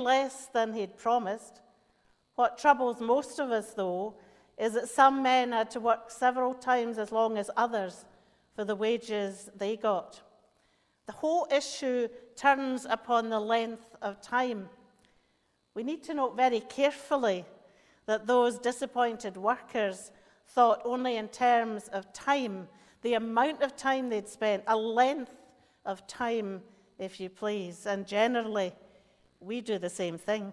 less than he'd promised. What troubles most of us, though, is that some men had to work several times as long as others for the wages they got. The whole issue turns upon the length of time. We need to note very carefully that those disappointed workers thought only in terms of time, the amount of time they'd spent, a length of time, if you please, and generally we do the same thing.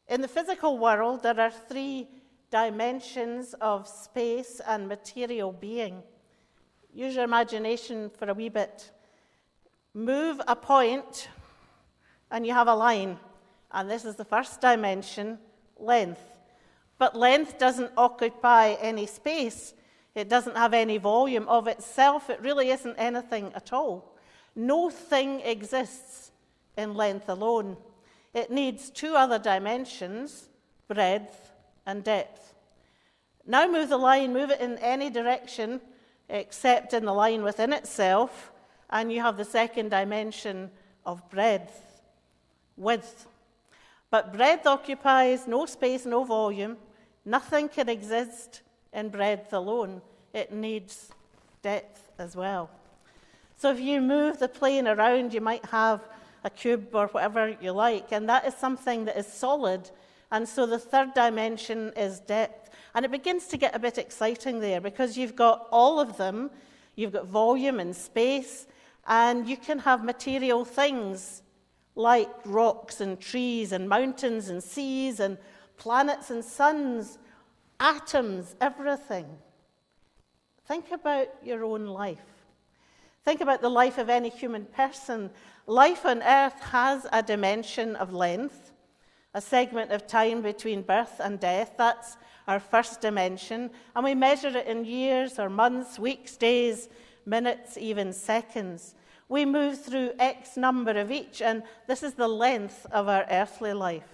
In the physical world, there are 3 dimensions of space and material being. Use your imagination for a wee bit. Move a point, and you have a line. And this is the first dimension, length. But length doesn't occupy any space. It doesn't have any volume of itself. It really isn't anything at all. No thing exists in length alone. It needs 2 other dimensions, breadth and depth. Now move the line, move it in any direction except in the line within itself, and you have the second dimension of breadth, width. But breadth occupies no space, no volume. Nothing can exist in breadth alone. It needs depth as well. So if you move the plane around, you might have a cube or whatever you like, and that is something that is solid. And so the third dimension is depth. And it begins to get a bit exciting there because you've got all of them. You've got volume and space, and you can have material things like rocks and trees and mountains and seas and planets and suns, atoms, everything. Think about your own life. Think about the life of any human person. Life on earth has a dimension of length, a segment of time between birth and death. That's our first dimension. And we measure it in years or months, weeks, days, minutes, even seconds. We move through X number of each, and this is the length of our earthly life.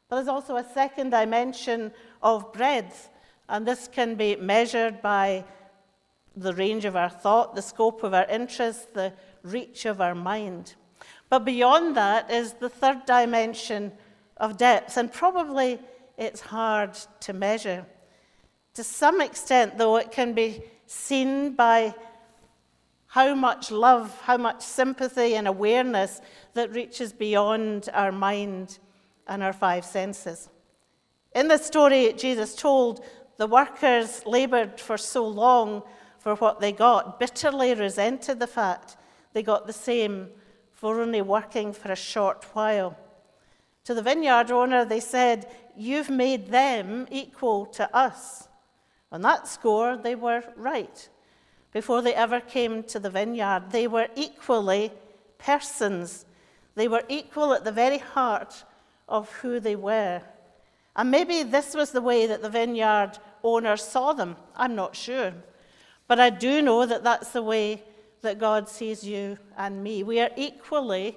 But there's also a second dimension of breadth, and this can be measured by the range of our thought, the scope of our interest, the reach of our mind. But beyond that is the third dimension of depth, and probably it's hard to measure. To some extent, though, it can be seen by how much love, how much sympathy and awareness that reaches beyond our mind and our 5 senses. In the story Jesus told, the workers labored for so long for what they got, bitterly resented the fact they got the same for only working for a short while. To the vineyard owner, they said, "You've made them equal to us." On that score, they were right. Before they ever came to the vineyard, they were equally persons. They were equal at the very heart of who they were. And maybe this was the way that the vineyard owner saw them. I'm not sure. But I do know that that's the way that God sees you and me. We are equally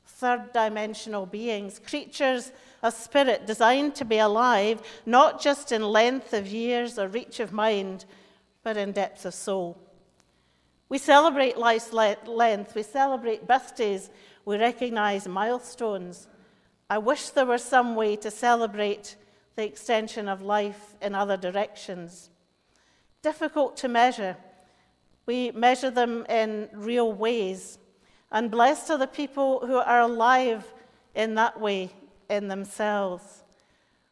third-dimensional beings, creatures of spirit designed to be alive, not just in length of years or reach of mind, but in depth of soul. We celebrate life's length. We celebrate birthdays. We recognize milestones. I wish there were some way to celebrate the extension of life in other directions. Difficult to measure. We measure them in real ways. And blessed are the people who are alive in that way in themselves.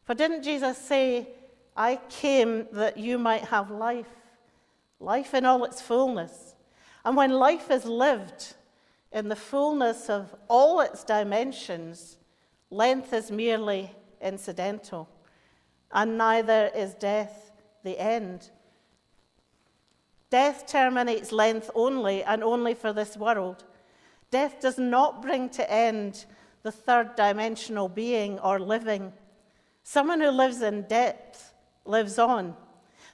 For didn't Jesus say, "I came that you might have life, life in all its fullness"? And when life is lived in the fullness of all its dimensions, length is merely incidental, and neither is death the end. Death terminates length only, and only for this world. Death does not bring to end the third-dimensional being or living. Someone who lives in depth lives on.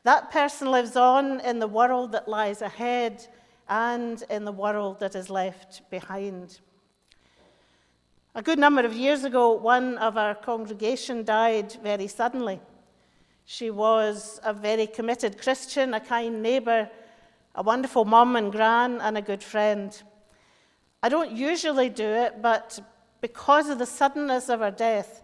That person lives on in the world that lies ahead and in the world that is left behind. A good number of years ago, one of our congregation died very suddenly. She was a very committed Christian, a kind neighbour, a wonderful mum and gran, and a good friend. I don't usually do it, but Because of the suddenness of her death,